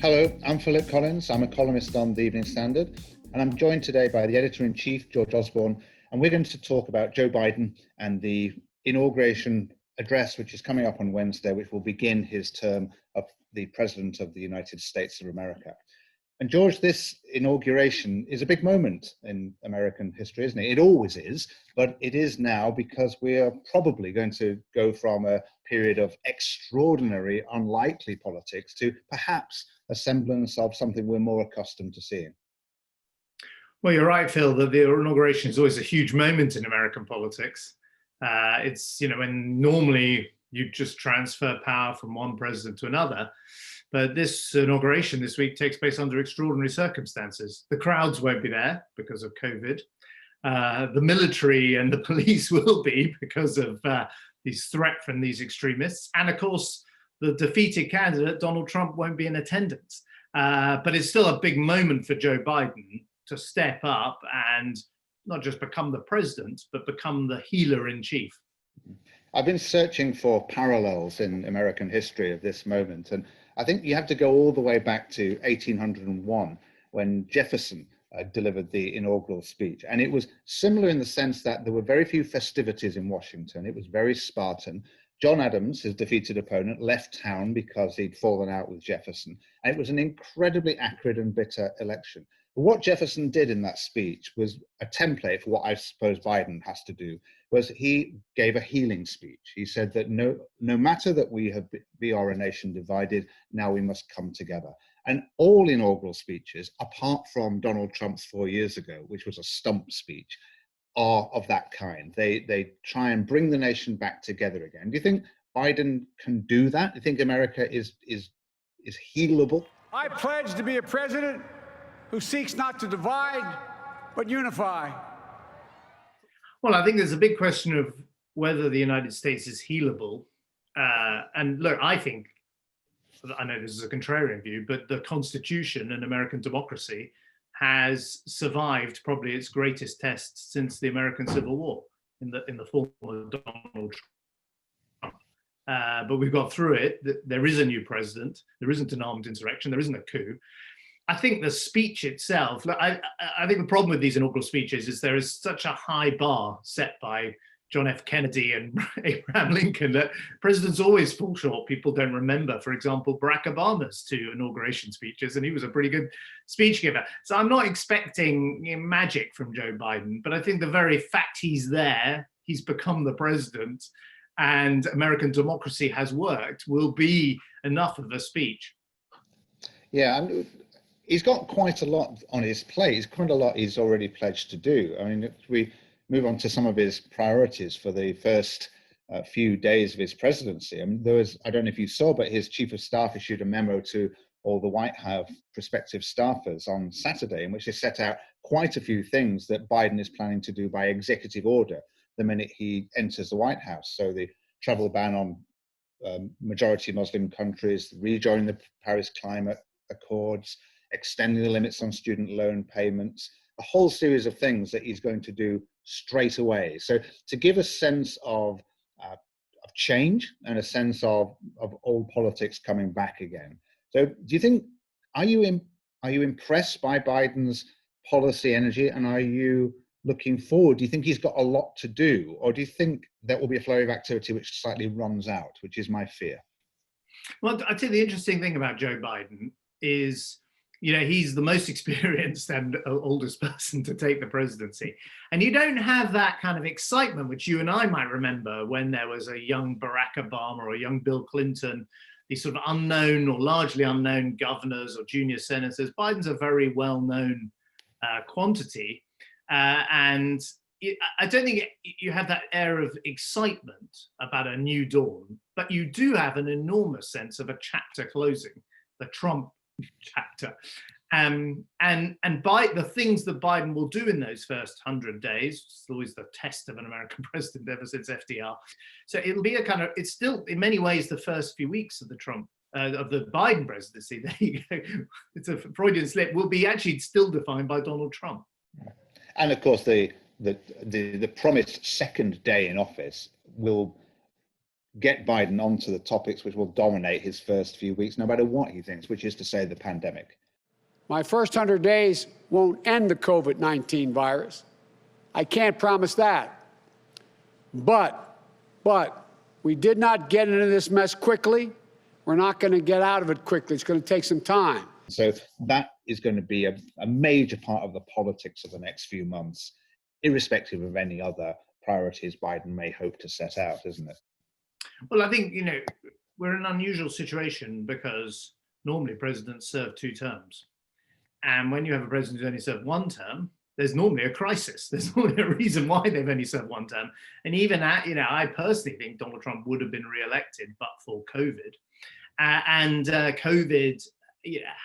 Hello, I'm Philip Collins. I'm a columnist on the Evening Standard, and I'm joined today by the editor-in-chief, George Osborne, and we're going to talk about Joe Biden and the inauguration address, which is coming up on Wednesday, which will begin his term of the President of the United States of America. And George, this inauguration is a big moment in American history, isn't it? It always is, but it is now because we are probably going to go from a period of extraordinary, unlikely politics to perhaps a semblance of something we're more accustomed to seeing. Well, you're right, Phil, that the inauguration is always a huge moment in American politics. It's, when normally you just transfer power from one president to another. But this inauguration this week takes place under extraordinary circumstances. The crowds won't be there because of COVID. The military and the police will be because of these threat from these extremists. And of course, the defeated candidate, Donald Trump, won't be in attendance. But it's still a big moment for Joe Biden to step up and not just become the president, but become the healer in chief. I've been searching for parallels in American history of this moment, and I think you have to go all the way back to 1801 when Jefferson delivered the inaugural speech. And it was similar in the sense that there were very few festivities in Washington. It was very Spartan. John Adams, his defeated opponent, left town because he'd fallen out with Jefferson. And it was an incredibly acrid and bitter election. But what Jefferson did in that speech was a template for what I suppose Biden has to do, was he gave a healing speech. He said that no matter that we are a nation divided, now we must come together. And all inaugural speeches, apart from Donald Trump's 4 years ago, which was a stump speech, are of that kind. They try and bring the nation back together again. Do you think Biden can do that? Do you think America is healable? I pledge to be a president who seeks not to divide, but unify. Well, I think there's a big question of whether the United States is healable. And look, I know this is a contrarian view, but the Constitution and American democracy has survived probably its greatest test since the American Civil War in the form of Donald Trump. But we've got through it. There is a new president. There isn't an armed insurrection. There isn't a coup. I think the speech itself, I think the problem with these inaugural speeches is there is such a high bar set by John F. Kennedy and Abraham Lincoln that presidents always fall short. People don't remember, for example, Barack Obama's 2 inauguration speeches, and he was a pretty good speech giver. So I'm not expecting magic from Joe Biden, but I think the very fact he's there, he's become the president, and American democracy has worked, will be enough of a speech. Yeah, he's got quite a lot on his plate. It's quite a lot he's already pledged to do. I mean, if we move on to some of his priorities for the first few days of his presidency. I mean, I don't know if you saw, but his chief of staff issued a memo to all the White House prospective staffers on Saturday, in which they set out quite a few things that Biden is planning to do by executive order the minute he enters the White House. So the travel ban on majority Muslim countries, rejoining the Paris Climate Accords, extending the limits on student loan payments, a whole series of things that he's going to do straight away. So to give a sense of change and a sense of old politics coming back again. So do you think, are you impressed by Biden's policy energy, and are you looking forward? Do you think he's got a lot to do, or do you think there will be a flurry of activity which slightly runs out, which is my fear? Well, I'd say the interesting thing about Joe Biden is, he's the most experienced and oldest person to take the presidency. And you don't have that kind of excitement, which you and I might remember when there was a young Barack Obama or a young Bill Clinton, these sort of unknown or largely unknown governors or junior senators. Biden's a very well-known quantity. And I don't think you have that air of excitement about a new dawn, but you do have an enormous sense of a chapter closing, the Trump chapter. And by the things that Biden will do in those first 100 days, it's always the test of an American president ever since FDR. So it'll be it's still in many ways the first few weeks of the Biden presidency. There you go. It's a Freudian slip. Will be actually still defined by Donald Trump. And of course, the promised second day in office will get Biden onto the topics which will dominate his first few weeks, no matter what he thinks, which is to say the pandemic. My first 100 days won't end the COVID-19 virus. I can't promise that. But we did not get into this mess quickly. We're not going to get out of it quickly. It's going to take some time. So that is going to be a major part of the politics of the next few months, irrespective of any other priorities Biden may hope to set out, isn't it? Well, I think, we're in an unusual situation because normally presidents serve 2 terms. And when you have a president who's only served 1 term, there's normally a crisis. There's normally a reason why they've only served 1 term. And even at, I personally think Donald Trump would have been re-elected but for COVID. COVID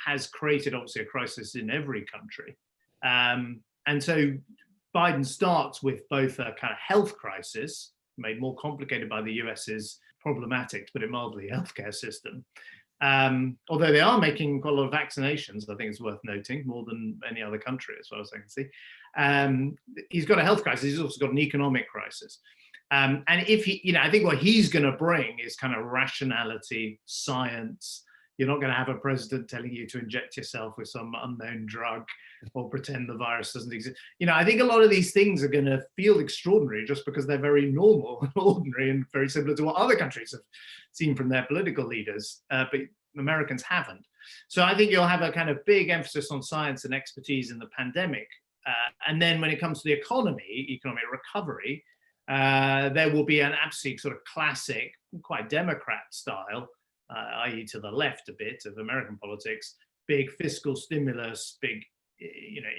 has created obviously a crisis in every country. And so Biden starts with both a kind of health crisis, made more complicated by the US's problematic, to put it mildly, healthcare system. Although they are making quite a lot of vaccinations, I think it's worth noting, more than any other country, as far as I can see. He's got a health crisis. He's also got an economic crisis. And if he, I think what he's going to bring is kind of rationality, science. You're not going to have a president telling you to inject yourself with some unknown drug or pretend the virus doesn't exist. I think a lot of these things are going to feel extraordinary just because they're very normal and ordinary and very similar to what other countries have seen from their political leaders, but Americans haven't. So I think you'll have a kind of big emphasis on science and expertise in the pandemic. And then when it comes to the economic recovery, there will be an absolute sort of classic, quite Democrat style, i.e. to the left a bit of American politics, big fiscal stimulus, big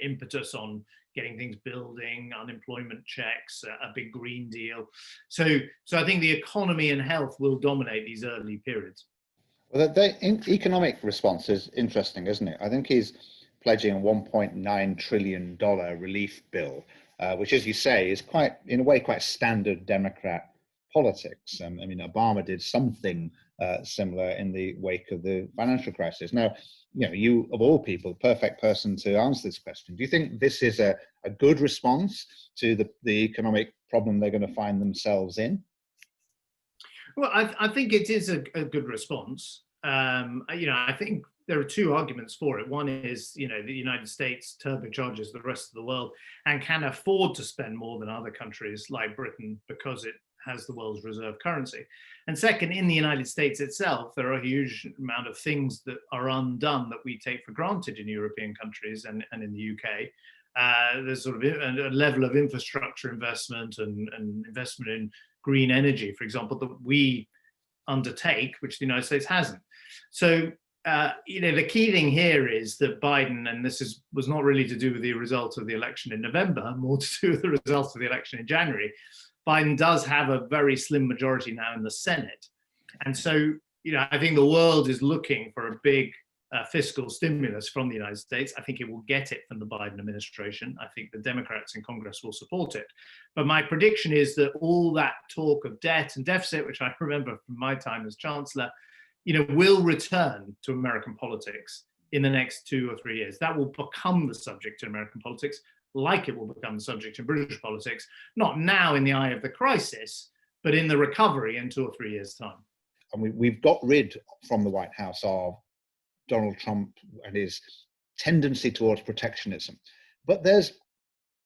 impetus on getting things building, unemployment checks, a big Green Deal. So I think the economy and health will dominate these early periods. Well, the economic response is interesting, isn't it? I think he's pledging a $1.9 trillion relief bill, which, as you say, is quite, in a way, quite standard Democrat politics. Obama did something similar in the wake of the financial crisis. Now, you of all people, perfect person to answer this question. Do you think this is a good response to the economic problem they're going to find themselves in? Well, I think it is a good response. I think there are 2 arguments for it. One is, the United States turbocharges the rest of the world and can afford to spend more than other countries like Britain because it has the world's reserve currency. And second, in the United States itself, there are a huge amount of things that are undone that we take for granted in European countries and in the UK. There's sort of a level of infrastructure investment and investment in green energy, for example, that we undertake, which the United States hasn't. So, the key thing here is that Biden, and this was not really to do with the result of the election in November, more to do with the results of the election in January. Biden does have a very slim majority now in the Senate. And so, I think the world is looking for a big fiscal stimulus from the United States. I think it will get it from the Biden administration. I think the Democrats in Congress will support it. But my prediction is that all that talk of debt and deficit, which I remember from my time as Chancellor, will return to American politics in the next 2 or 3 years. That will become the subject in American politics, like it will become the subject in British politics, not now in the eye of the crisis, but in the recovery in 2 or 3 years' time. And we've got rid from the White House of Donald Trump and his tendency towards protectionism. But there's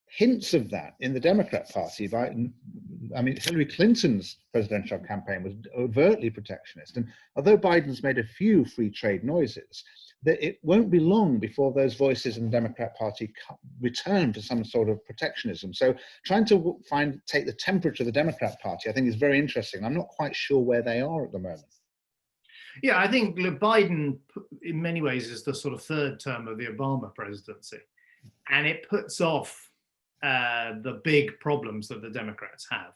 hints of that in the Democrat Party. Hillary Clinton's presidential campaign was overtly protectionist. And although Biden's made a few free trade noises, that it won't be long before those voices in the Democrat Party return to some sort of protectionism. So trying to take the temperature of the Democrat Party, I think, is very interesting. I'm not quite sure where they are at the moment. Yeah, I think Biden, in many ways, is the sort of 3rd term of the Obama presidency. And it puts off the big problems that the Democrats have,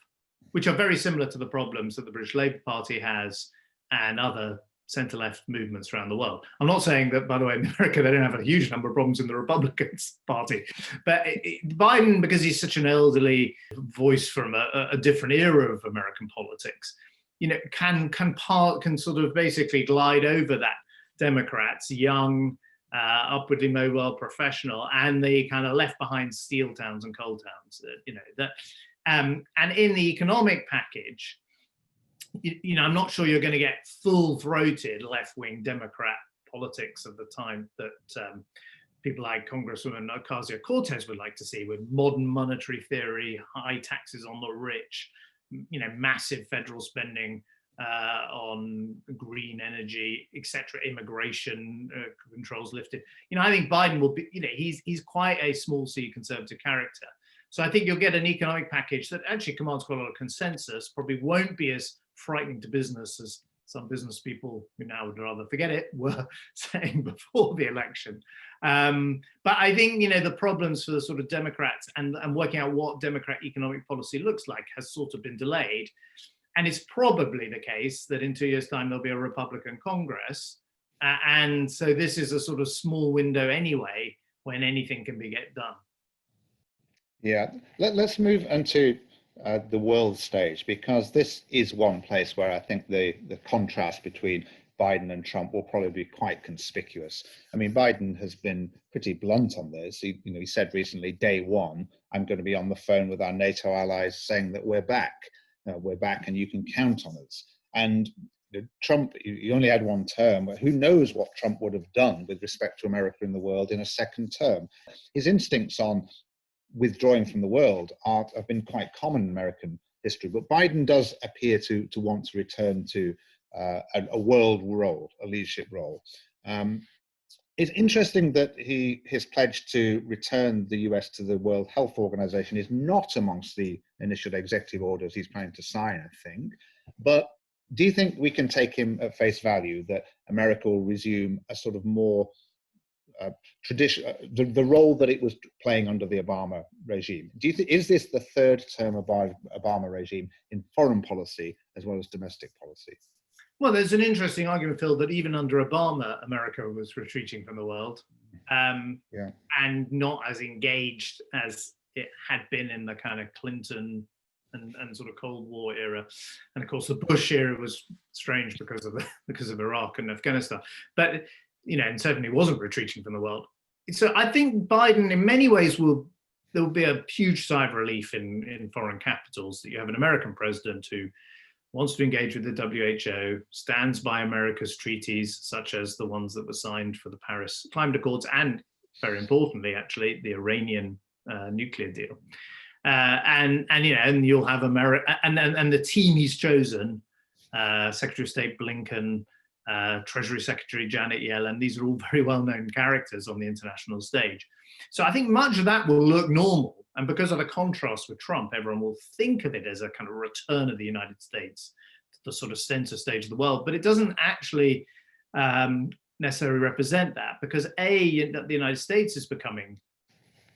which are very similar to the problems that the British Labour Party has and other centre-left movements around the world. I'm not saying that, by the way, in America, they don't have a huge number of problems in the Republican Party. But Biden, because he's such an elderly voice from a different era of American politics, can sort of basically glide over that Democrats, young, upwardly mobile, professional, and the kind of left behind steel towns and coal towns. And in the economic package, I'm not sure you're going to get full-throated left-wing Democrat politics of the time that people like Congresswoman Ocasio-Cortez would like to see, with modern monetary theory, high taxes on the rich, massive federal spending on green energy, etc., immigration controls lifted. I think Biden will be, he's quite a small c conservative character. So I think you'll get an economic package that actually commands quite a lot of consensus, probably won't be as frightening to business as some business people who now would rather forget it were saying before the election. But I think, the problems for the sort of Democrats and working out what Democrat economic policy looks like has sort of been delayed. And it's probably the case that in 2 years' time, there'll be a Republican Congress. And so this is a sort of small window anyway, when anything can get done. Yeah, let's move into the world stage, because this is one place where I think the contrast between Biden and Trump will probably be quite conspicuous. I mean, Biden has been pretty blunt on this. He said recently, day one, I'm going to be on the phone with our NATO allies saying that we're back and you can count on us. And Trump, he only had one term, but who knows what Trump would have done with respect to America in the world in a second term. His instincts on withdrawing from the world have been quite common in American history, but Biden does appear to want to return to a world role, a leadership role. It's interesting that his pledge to return the US to the World Health Organization is not amongst the initial executive orders he's planning to sign, I think. But do you think we can take him at face value that America will resume a sort of more the role that it was playing under the Obama regime? Do you think, is this the third term of Obama regime in foreign policy as well as domestic policy? Well, there's an interesting argument, Phil, that even under Obama, America was retreating from the world, and not as engaged as it had been in the kind of Clinton and sort of Cold War era. And of course, the Bush era was strange because of Iraq and Afghanistan. But and certainly wasn't retreating from the world. So I think Biden, in many ways, there will be a huge sigh of relief in foreign capitals that you have an American president who wants to engage with the WHO, stands by America's treaties, such as the ones that were signed for the Paris Climate Accords, and very importantly, actually, the Iranian nuclear deal. And you'll have America and the team he's chosen, Secretary of State Blinken, Treasury Secretary Janet Yellen. These are all very well-known characters on the international stage. So I think much of that will look normal. And because of the contrast with Trump, everyone will think of it as a kind of return of the United States to the sort of center stage of the world. But it doesn't actually necessarily represent that, because the United States is becoming,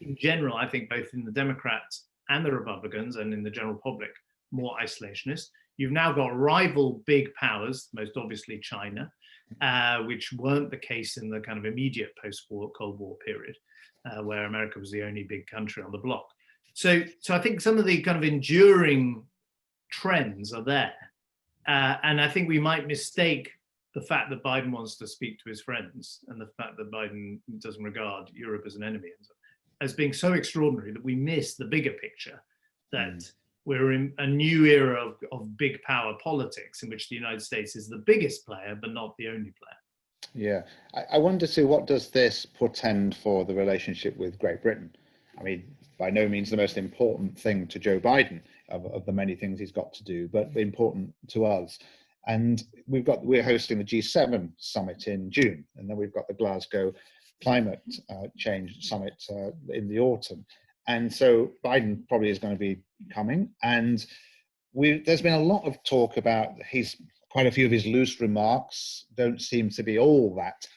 in general, I think both in the Democrats and the Republicans and in the general public, more isolationist. You've now got rival big powers, most obviously China, which weren't the case in the kind of immediate post-war Cold War period, where America was the only big country on the block. So I think some of the kind of enduring trends are there. And I think we might mistake the fact that Biden wants to speak to his friends and the fact that Biden doesn't regard Europe as an enemy as being so extraordinary that we miss the bigger picture, that we're in a new era of big power politics in which the United States is the biggest player, but not the only player. Yeah, I wonder too, what does this portend for the relationship with Great Britain? I mean, by no means the most important thing to Joe Biden of the many things he's got to do, but important to us. And we're hosting the G7 summit in June, and then we've got the Glasgow climate change summit in the autumn. And so Biden probably is going to be coming. And there's been a lot of talk about quite a few of his loose remarks don't seem to be all that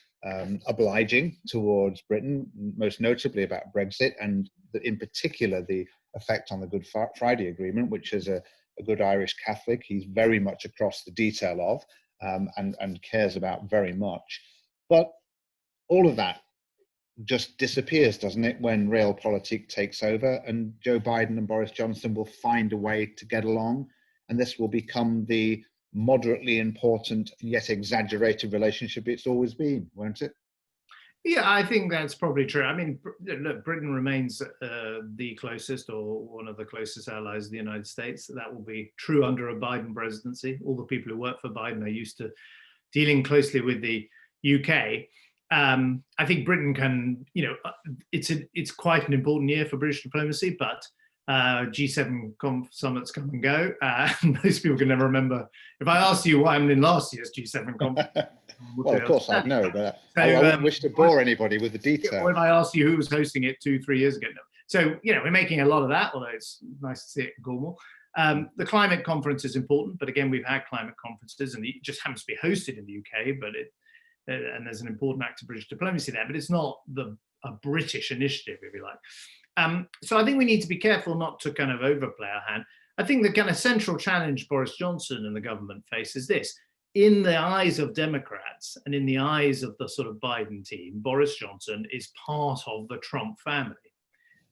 obliging towards Britain, most notably about Brexit, and in particular the effect on the Good Friday Agreement, which is a good Irish Catholic he's very much across the detail of and cares about very much. But all of that just disappears, doesn't it, when realpolitik takes over, and Joe Biden and Boris Johnson will find a way to get along, and this will become the moderately important yet exaggerated relationship it's always been, won't it? Yeah, I think that's probably true. I mean, look, Britain remains the closest or one of the closest allies of the United States. That will be true under a Biden presidency. All the people who work for Biden are used to dealing closely with the UK. I think Britain can, it's quite an important year for British diplomacy, but G7 summits come and go. Most people can never remember. If I asked you what happened in last year's G7 conference, well, of course I'd know, but so, I wouldn't wish to bore anybody with the detail. Or if I asked you who was hosting it 2-3 years ago. No. So, we're making a lot of that, although it's nice to see it in Cornwall. The climate conference is important, but again, we've had climate conferences and it just happens to be hosted in the UK, but and there's an important act of British diplomacy there, but it's not a British initiative, if you like. So I think we need to be careful not to kind of overplay our hand. I think the kind of central challenge Boris Johnson and the government face is this. In the eyes of Democrats and in the eyes of the sort of Biden team, Boris Johnson is part of the Trump family.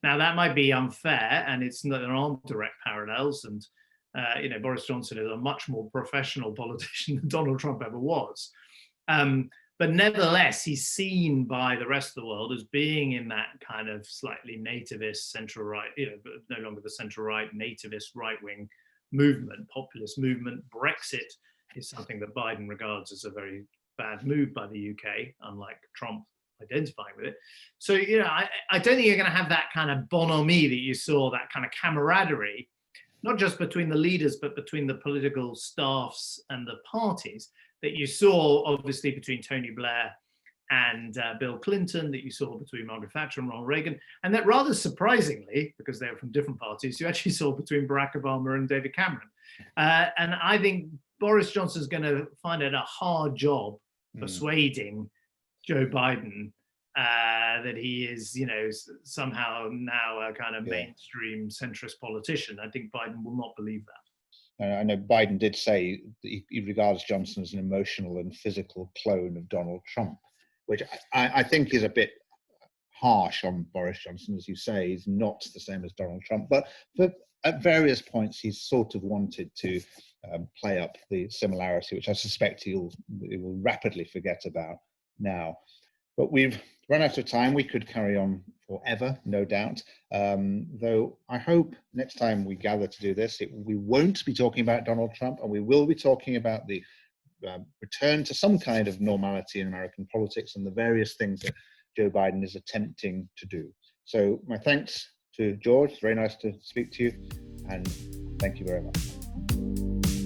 Now, that might be unfair, and there aren't direct parallels. And, Boris Johnson is a much more professional politician than Donald Trump ever was. But nevertheless, he's seen by the rest of the world as being in that kind of slightly nativist central-right, no longer the central-right, nativist right-wing movement, populist movement. Brexit is something that Biden regards as a very bad move by the UK, unlike Trump identifying with it. So, I don't think you're going to have that kind of bonhomie that you saw, that kind of camaraderie, not just between the leaders, but between the political staffs and the parties that you saw, obviously, between Tony Blair and Bill Clinton, that you saw between Margaret Thatcher and Ronald Reagan, and that rather surprisingly, because they were from different parties, you actually saw between Barack Obama and David Cameron. And I think Boris Johnson's going to find it a hard job persuading Joe Biden that he is, somehow now a kind of mainstream centrist politician. I think Biden will not believe that. I know Biden did say that he regards Johnson as an emotional and physical clone of Donald Trump, which I think is a bit harsh on Boris Johnson. As you say, he's not the same as Donald Trump, but at various points he's sort of wanted to play up the similarity, which I suspect he will rapidly forget about now. But we've run out of time. We could carry on forever, no doubt. Though I hope next time we gather to do this, we won't be talking about Donald Trump, and we will be talking about the return to some kind of normality in American politics and the various things that Joe Biden is attempting to do. So my thanks to George. It's very nice to speak to you, and thank you very much.